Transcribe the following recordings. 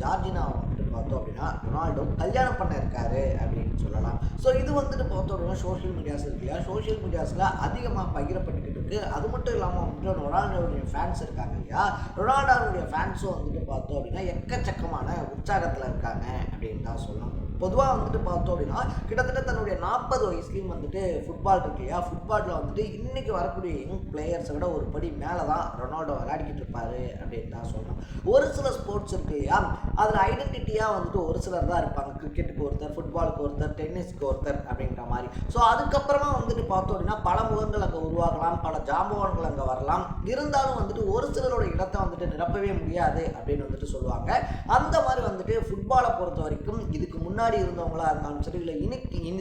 Georgina வந்துட்டு பார்த்தோம் அப்படின்னா ரொனால்டோ கல்யாணம் பண்ண இருக்காரு அப்படின்னு சொல்லலாம். ஸோ இது வந்துட்டு பார்த்தோம் அப்படின்னா சோஷியல் மீடியாஸ் இருக்கு இல்லையா, சோஷியல் மீடியாஸில் அதிகமாக பகிரப்பட்டுக்கிட்டு இருக்கு. அது மட்டும் இல்லாமல் வந்துட்டு ரொனால்டோவுடைய ஃபேன்ஸ் இருக்காங்க இல்லையா, ரொனால்டோவுடைய ஃபேன்ஸும் வந்துட்டு பார்த்தோம் அப்படின்னா எக்கச்சக்கமான உற்சாகத்தில் இருக்காங்க அப்படின்னு தான் சொல்லணும். பொதுவாக வந்துட்டு பார்த்தோம் அப்படின்னா கிட்டத்தட்ட தன்னுடைய 40 வயசுலேயும் வந்துட்டு ஃபுட்பால் இருக்கு இல்லையா, ஃபுட்பாலில் வந்துட்டு இன்றைக்கி வரக்கூடிய யங் பிளேயர்ஸை விட ஒரு படி மேலே தான் ரொனால்டோ விளையாடிக்கிட்டு இருப்பார் அப்படின்னு தான் சொல்லணும். ஒரு சில ஸ்போர்ட்ஸ் இருக்கு இல்லையா, அதில் ஐடென்டிட்டியாக வந்துட்டு ஒரு சிலர் தான் இருப்பாங்க. கிரிக்கெட்டுக்கு ஒருத்தர், ஃபுட்பாலுக்கு ஒருத்தர், டென்னிஸ்க்கு ஒருத்தர் அப்படின்ற மாதிரி. ஸோ அதுக்கப்புறமா வந்துட்டு பார்த்தோம் அப்படின்னா பல முகங்கள் அங்கே உருவாகலாம், பல ஜாம்பவான்கள் அங்கே வரலாம். இருந்தாலும் வந்துட்டு ஒரு சிலரோட இடத்தை வந்துட்டு நிரப்பவே முடியாது அப்படின்னு வந்துட்டு சொல்லுவாங்க. அந்த மாதிரி வந்துட்டு ஃபுட்பாலை பொறுத்த வரைக்கும் இதுக்கு முன்னாடி இருந்தவங்களா இருந்தாலும் சரி, இல்லை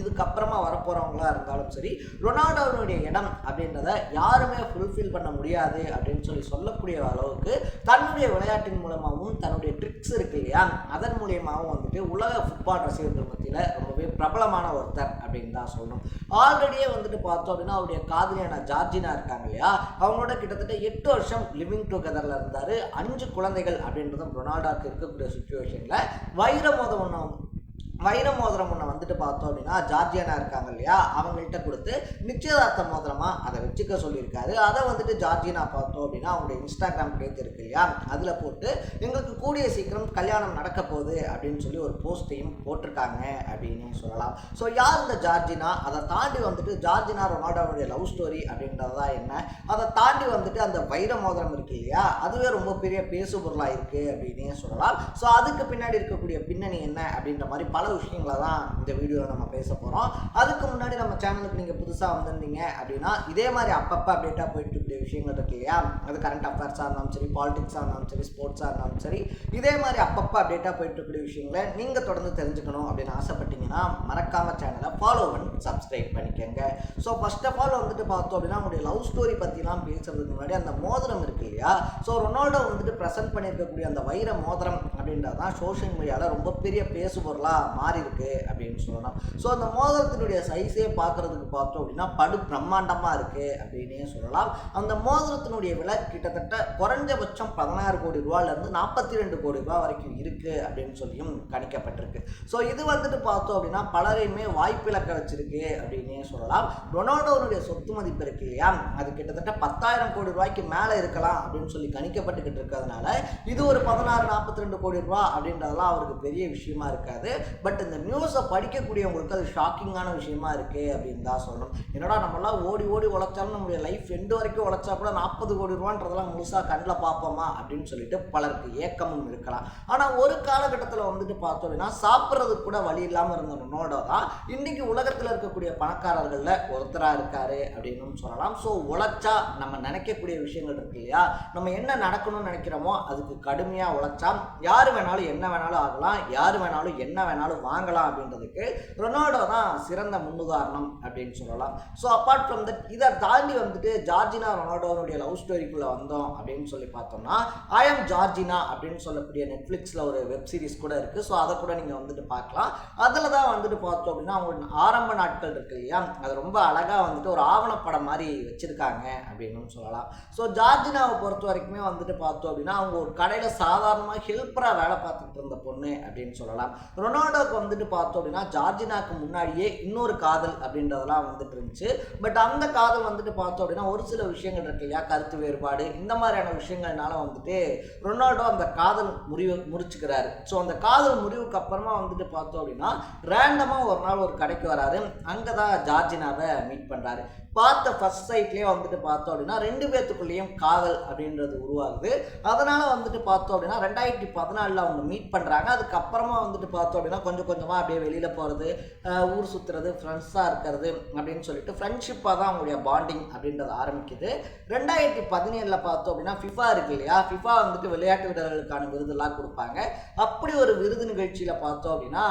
இதுக்கு அப்புறமா வரப்போறவங்களா இருந்தாலும் சரி, ரொனால்டோவுடைய இடம் அப்படின்றத யாருமே ஃபுல்ஃபில் பண்ண முடியாது அப்படின்னு சொல்லக்கூடிய அளவுக்கு தன்னுடைய விளையாட்டின் மூலமாகவும் தன்னுடைய ட்ரிக்ஸ் இருக்கு இல்லையா, அதன் மூலியமாகவும் வந்துட்டு உலக ஃபுட்பால் ரசிகர்கள் மத்தியில் ரொம்பவே பிரபலமான ஒருத்தர் அப்படின்னு தான் சொல்லணும். ஆல்ரெடியே வந்துட்டு பார்த்தோம் அப்படின்னா அவருடைய காதலியான ஜார்ஜினா இருக்காங்க இல்லையா, அவங்களோட கிட்டத்தட்ட 8 வருஷம் லிவிங் டுகெதர்ல இருந்தாரு. 5 குழந்தைகள் அப்படின்றதும் ரொனால்டோக்கு இருக்கக்கூடிய சுச்சுவேஷன்ல வைர மோதிரம் ஒன்று வந்துட்டு பார்த்தோம் அப்படின்னா ஜார்ஜியானா இருக்காங்க இல்லையா, அவங்கள்ட்ட கொடுத்து நிச்சயதார்த்த மோதிரமாக அதை வச்சுக்க சொல்லியிருக்காரு. அதை வந்துட்டு ஜார்ஜினா பார்த்தோம் அப்படின்னா அவங்களுடைய இன்ஸ்டாகிராம் பேஜ் இருக்கு இல்லையா, அதில் போட்டு எங்களுக்கு கூடிய சீக்கிரம் கல்யாணம் நடக்க போகுது அப்படின்னு ஒரு போஸ்ட்டையும் போட்டிருக்காங்க அப்படின்னு சொல்லலாம். ஸோ யார் இந்த ஜார்ஜினா, அதை தாண்டி வந்துட்டு ஜார்ஜினா ரொனால்டோவுடைய லவ் ஸ்டோரி அப்படின்றதா என்ன, அதை தாண்டி வந்துட்டு அந்த வைர மோதிரம் இருக்கு இல்லையா, அதுவே ரொம்ப பெரிய பேசு பொருளாக இருக்குது அப்படின்னே சொல்லலாம். ஸோ அதுக்கு பின்னாடி இருக்கக்கூடிய பின்னணி என்ன அப்படின்ற மாதிரி பல விஷயங்களை தான் இந்த வீடியோவில் நம்ம பேச போகிறோம். அதுக்கு முன்னாடி நம்ம சேனலுக்கு நீங்கள் புதுசாக வந்திருந்தீங்க அப்படின்னா இதே மாதிரி அப்பப்போ அப்டேட்டாக போயிட்டு இருக்கக்கூடிய விஷயங்கள் இருக்கு இல்லையா, அது கரண்ட் அஃபேர்ஸாக இருந்தாலும் சரி, பாலிடிக்ஸாக இருந்தாலும் சரி, ஸ்போர்ட்ஸாக இருந்தாலும் சரி, இதே மாதிரி அப்பப்போ அப்டேட்டாக போயிட்டு இருக்கக்கூடிய விஷயங்களை நீங்கள் தொடர்ந்து தெரிஞ்சுக்கணும் அப்படின்னு ஆசைப்பட்டீங்கன்னா மறக்காம சேனலை ஃபாலோ பண்ணி சப்ஸ்கிரைப் பண்ணிக்கோங்க. ஸோ ஃபர்ஸ்ட் ஆஃப் ஆல் வந்துட்டு பார்த்தோம் அப்படின்னா உங்களுடைய லவ் ஸ்டோரி பற்றிலாம் பேசுறதுக்கு முன்னாடி அந்த மோதிரம் இருக்கு இல்லையா, ஸோ ரொனால்டோ வந்துட்டு ப்ரெசென்ட் பண்ணியிருக்கக்கூடிய அந்த வைர மோதிரம் அப்படின்றது தான் சோஷியல் மீடியாவில் ரொம்ப பெரிய பேசு பொருளாக மாறி இருக்கு அப்படின்னு சொல்லலாம். ஸோ அந்த மோதிரத்தினுடைய சைஸே பார்க்கறதுக்கு பார்த்தோம் அப்படின்னா படு பிரம்மாண்டமாக இருக்கு அப்படின்னே சொல்லலாம். அந்த மோதிரத்தினுடைய விலை கிட்டத்தட்ட குறைஞ்சபட்சம் 16 கோடி ரூபாயிலிருந்து 42 கோடி ரூபாய் வரைக்கும் இருக்கு அப்படின்னு சொல்லியும் கணிக்கப்பட்டிருக்கு. ஸோ இது வந்துட்டு பார்த்தோம் அப்படின்னா பலரையுமே வாய்ப்பிழக்க வச்சிருக்கு அப்படின்னே சொல்லலாம். ரொனால்டோனுடைய சொத்து மதிப்பு இருக்கு இல்லையா, அது கிட்டத்தட்ட 10,000 கோடி ரூபாய்க்கு மேலே இருக்கலாம் அப்படின்னு சொல்லி கணிக்கப்பட்டுக்கிட்டு இருக்கிறதுனால இது ஒரு 16-42 கோடி ரூபாய் அப்படின்றதெல்லாம் அவருக்கு பெரிய விஷயமா இருக்காது. பட் இந்த நியூஸை படிக்கக்கூடியவங்களுக்கு அது ஷாக்கிங்கான விஷயமா இருக்கு அப்படின்னு தான் சொல்லணும். என்னடா நம்மளாம் ஓடி ஓடி உழைச்சாலும் நம்மளுடைய லைஃப் எண்டு வரைக்கும் உழைச்சா கூட 40 கோடி ரூபான்றதெல்லாம் முழுசாக கண்ணில் பார்ப்போமா அப்படின்னு சொல்லிட்டு பலருக்கு ஏக்கமும் இருக்கலாம். ஆனால் ஒரு காலகட்டத்தில் வந்துட்டு பார்த்தோம் அப்படின்னா சாப்பிட்றதுக்கு கூட வழி இல்லாமல் இருந்த ரொனால்டோ தான் இன்னைக்கு உலகத்தில் இருக்கக்கூடிய பணக்காரர்களில் ஒருத்தராக இருக்காரு அப்படின்னு சொல்லலாம். ஸோ உழைச்சா நம்ம நினைக்கக்கூடிய விஷயங்கள் இருக்கு இல்லையா, நம்ம என்ன நடக்கணும்னு நினைக்கிறோமோ அதுக்கு கடுமையாக உழைச்சா யார் வேணாலும் என்ன வேணாலும் ஆகலாம், யார் வேணாலும் என்ன வேணாலும் வாங்கலாம் அப்படின்றதுக்கு ரொனால்டோ தான் சிறந்த முன்னுதாரணம் அப்படின்னு சொல்லலாம். ஸோ அப்பார்ட் ஃப்ரம் தட் இதை தாண்டி வந்துட்டு ஜார்ஜினா ரொனால்டோனுடைய லவ் ஸ்டோரிக்குள்ளே வந்தோம் அப்படின்னு சொல்லி பார்த்தோம்னா ஐ எம் ஜார்ஜினா அப்படின்னு சொல்லக்கூடிய நெட்ஃப்ளிக்ஸில் ஒரு வெப் சீரிஸ் கூட இருக்குது. ஸோ அதை கூட நீங்கள் வந்துட்டு பார்க்கலாம். அதில் தான் வந்துட்டு பார்த்தோம் அப்படின்னா அவங்க ஆரம்ப நாட்கள் இருக்கு இல்லையா, அது ரொம்ப அழகாக வந்துட்டு ஒரு ஆவணப்படம் மாதிரி வச்சுருக்காங்க அப்படின்னு சொல்லலாம். ஸோ ஜார்ஜினாவை பொறுத்த வரைக்குமே வந்துட்டு பார்த்தோம் அப்படின்னா அவங்க ஒரு கடையில் சாதாரணமாக ஹெல்ப்பராக வேலை பார்த்துட்டு இருந்த பொண்ணு அப்படின்னு சொல்லலாம். ரொனால்டோக்கு வந்துட்டு பார்த்தோம் அப்படின்னா ஜார்ஜினாக்கு முன்னாடியே இன்னொரு காதல் அப்படின்றதெல்லாம் வந்துட்டு இருந்துச்சு. பட் அந்த காதல் வந்துட்டு பார்த்தோம் அப்படின்னா ஒரு சில விஷயங்கள் இருக்கு இல்லையா, கருத்து வேறுபாடு, இந்த மாதிரியான விஷயங்கள்னால வந்துட்டு ரொனால்டோ அந்த காதல் முறிச்சுக்கிறாரு. ஸோ அந்த காதல் முறிவுக்கு அப்புறமா வந்துட்டு பார்த்தோம் அப்படின்னா ரேண்டமாக ஒரு நாள் ஒரு கடைக்கு வராரு. அங்கே தான் ஜார்ஜினாவை மீட் பண்ணுறாரு. பார்த்த ஃபர்ஸ்ட் சைட்லேயே வந்துட்டு பார்த்தோம் அப்படின்னா 2 பேர்த்துக்குள்ளேயும் காதல் அப்படின்றது உருவாகுது. அதனால் வந்துட்டு பார்த்தோம் அப்படின்னா 2014 அவங்க மீட் பண்ணுறாங்க. அதுக்கப்புறமா வந்துட்டு பார்த்தோம் அப்படின்னா கொஞ்சம் கொஞ்சமாக அப்படியே வெளியில் போகிறது, ஊர் சுற்றுறது, ஃப்ரெண்ட்ஸாக இருக்கிறது அப்படின்னு சொல்லிட்டு ஃப்ரெண்ட்ஷிப்பாக தான் அவங்களுடைய பாண்டிங் அப்படின்றது ஆரம்பிக்குது. 2017 பார்த்தோம் அப்படின்னா ஃபிஃபா இருக்கு இல்லையா, ஃபிஃபா வந்துட்டு விளையாட்டு வீரர்களுக்கான விருதுலாம் கொடுப்பாங்க. அப்படி ஒரு விருது நிகழ்ச்சியில் பார்த்தோம் அப்படின்னா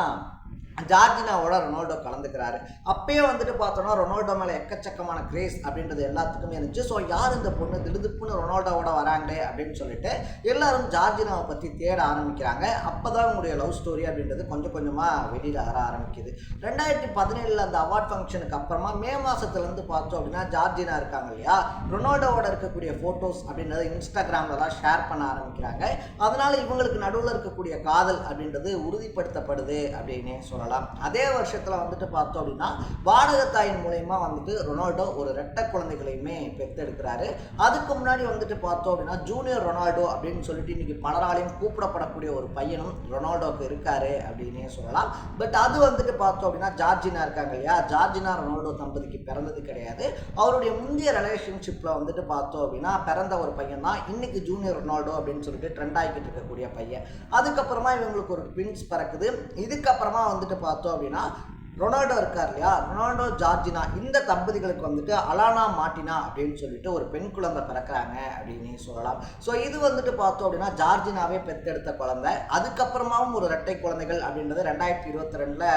ஜார்ஜினாவோட ரொனால்டோ கலந்துக்கிறாரு. அப்பயே வந்துட்டு பார்த்தோன்னா ரொனால்டோ மேலே எக்கச்சக்கமான கிரேஸ் அப்படின்றது எல்லாத்துக்குமே இருந்துச்சு. ஸோ யார் இந்த பொண்ணு திடுதுப்புன்னு ரொனால்டோவோட வராங்களே அப்படின்னு சொல்லிட்டு எல்லாரும் ஜார்ஜினாவை பற்றி தேட ஆரம்பிக்கிறாங்க. அப்போ தான் உங்களுடைய லவ் ஸ்டோரி அப்படின்றது கொஞ்சம் கொஞ்சமாக வெளியில் வர ஆரம்பிக்குது. 2017 அந்த அவார்ட் ஃபங்க்ஷனுக்கு அப்புறமா மே மாதத்துலேருந்து பார்த்தோம் அப்படின்னா ஜார்ஜினா இருக்காங்க இல்லையா, ரொனால்டோவோட இருக்கக்கூடிய ஃபோட்டோஸ் அப்படின்றத இன்ஸ்டாகிராமில் தான் ஷேர் பண்ண ஆரம்பிக்கிறாங்க. அதனால் இவங்களுக்கு நடுவில் இருக்கக்கூடிய காதல் அப்படின்றது உறுதிப்படுத்தப்படுது அப்படின்னே சொல்லலாம். அதே வருஷத்தில் வந்துட்டு பார்த்தோம் அப்படின்னா வாடகத்தாயின் மூலயமா வந்துட்டு ரொனால்டோ ஒரு ரெட்டை குழந்தைகளையுமே பெற்றெடுக்கிறாரு. அதுக்கு முன்னாடி வந்துட்டு பார்த்தோம் அப்படின்னா ஜூனியர் ரொனால்டோ அப்படின்னு சொல்லிட்டு இன்னைக்கு பலராலையும் கூப்பிடப்படக்கூடிய ஒரு பையனும் ரொனால்டோக்கு இருக்காரு அப்படின்னே சொல்லலாம். பட் அது வந்துட்டு பார்த்தோம் அப்படின்னா ஜார்ஜினா இருக்காங்க இல்லையா, ஜார்ஜினா ரொனால்டோ தம்பதிக்கு பிறந்தது கிடையாது. அவருடைய முந்தைய ரிலேஷன்ஷிப்பில் வந்துட்டு பார்த்தோம் அப்படின்னா பிறந்த ஒரு பையன் தான் இன்னைக்கு ஜூனியர் ரொனால்டோ அப்படின்னு சொல்லிட்டு ட்ரெண்ட் ஆகிக்கிட்டு இருக்கக்கூடிய பையன். அதுக்கப்புறமா இவங்களுக்கு ஒரு ட்வின்ஸ் பிறக்குது. இதுக்கப்புறமா வந்துட்டு பார்த்தோம் அப்படின்னா ரொனால்டோ இருக்கார் இல்லையா, ரொனால்டோ ஜார்ஜினா இந்த தம்பதிகளுக்கு வந்துட்டு அலானா மார்டினா அப்படின்னு சொல்லிட்டு ஒரு பெண் குழந்தை பிறக்கிறாங்க அப்படின்னு சொல்லலாம். ஸோ இது வந்துட்டு பார்த்தோம் அப்படின்னா ஜார்ஜினாவே பெற்றெடுத்த குழந்தை. அதுக்கப்புறமாவும் ஒரு இரட்டை குழந்தைகள் அப்படின்றது 2022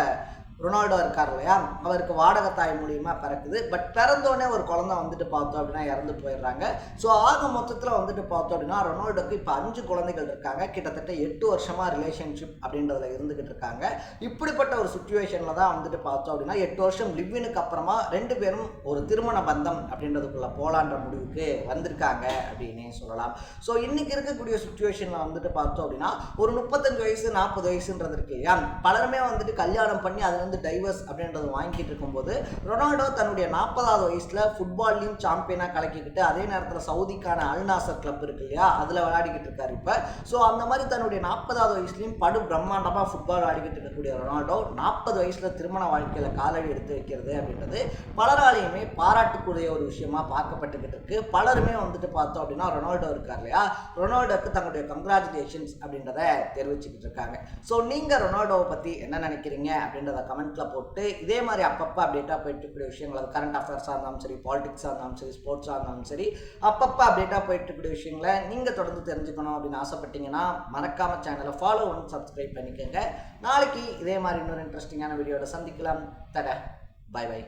ரொனால்டோ இருக்கார் இல்லையா, அவருக்கு வாடகத்தாய் மூலியமாக பிறக்குது. பட் பிறந்தோடனே ஒரு குழந்தை வந்துட்டு பார்த்தோம் அப்படின்னா இறந்து போயிடுறாங்க. ஸோ ஆக மொத்தத்தில் வந்துட்டு பார்த்தோம் அப்படின்னா ரொனால்டோக்கு இப்போ 5 குழந்தைகள் இருக்காங்க. கிட்டத்தட்ட 8 வருஷமாக ரிலேஷன்ஷிப் அப்படின்றதுல இருந்துகிட்டு இருக்காங்க. இப்படிப்பட்ட ஒரு சுச்சுவேஷனில் தான் வந்துட்டு பார்த்தோம் அப்படின்னா 8 வருஷம் லிவ்வினுக்கு அப்புறமா 2 பேரும் ஒரு திருமண பந்தம் அப்படின்றதுக்குள்ள போலான்ற முடிவுக்கு வந்திருக்காங்க அப்படின்னே சொல்லலாம். ஸோ இன்னைக்கு இருக்கக்கூடிய சுச்சுவேஷனில் வந்துட்டு பார்த்தோம் அப்படின்னா ஒரு 35 வயசு 40 வயசுன்றது இருக்கு இல்லையா, பலருமே வந்துட்டு கல்யாணம் பண்ணி அது டைவர்ஸ் அப்படின்றது வாங்கிட்டு இருக்கும்போது ரொனால்டோ தன்னுடைய 40வது வயசுல ஃபுட்பால்லையும் சாம்பியனாக கலக்கிக்கிட்டு அதே நேரத்தில் சவுதிக்கான அல் நாசர் கிளப் இருக்கு இல்லையா அதில் விளையாடிக்கிட்டு இருக்காரு இப்போ. ஸோ அந்த மாதிரி தன்னுடைய 40வது வயசுலையும் படு பிரம்மாண்டமாக ஃபுட்பால் விளையாடிக்கிட்டு இருக்கக்கூடிய ரொனால்டோ 40 வயசுல திருமண வாழ்க்கையில் காலடி எடுத்து வைக்கிறது அப்படின்றது பலராலையுமே பாராட்டுக்குரிய ஒரு விஷயமா பார்க்கப்பட்டுக்கிட்டு இருக்கு. பலருமே வந்துட்டு பார்த்தோம் அப்படின்னா ரொனால்டோ இருக்கார் இல்லையா, ரொனால்டோக்கு தன்னுடைய கங்க்ராச்சுலேஷன்ஸ் அப்படின்றத தெரிவிச்சுக்கிட்டு இருக்காங்க. ஸோ நீங்கள் ரொனால்டோவை பற்றி என்ன நினைக்கிறீங்க அப்படின்றத கமெண்ட்ல போட்டு இதே மாதிரி அப்பப்போ அப்டேட்டாக போயிட்டு இருக்கக்கூடிய விஷயங்கள், அது கரண்ட் அஃபேர்ஸாக இருந்தாலும் சரி, பாலிடிக்ஸாக இருந்தாலும் சரி, ஸ்போர்ட்ஸாக இருந்தாலும் சரி, அப்பப்போ அப்டேட்டாக போயிட்டு இருக்கக்கூடிய விஷயங்களை நீங்கள் தொடர்ந்து தெரிஞ்சுக்கணும் அப்படின்னு ஆசைப்பட்டீங்கன்னா மறக்காம சேனலை ஃபாலோ பண்ணி சப்ஸ்கிரைப் பண்ணிக்கோங்க. நாளைக்கு இதே மாதிரி இன்னொரு இன்ட்ரெஸ்டிங்கான வீடியோட சந்திக்கலாம். தட பை பை.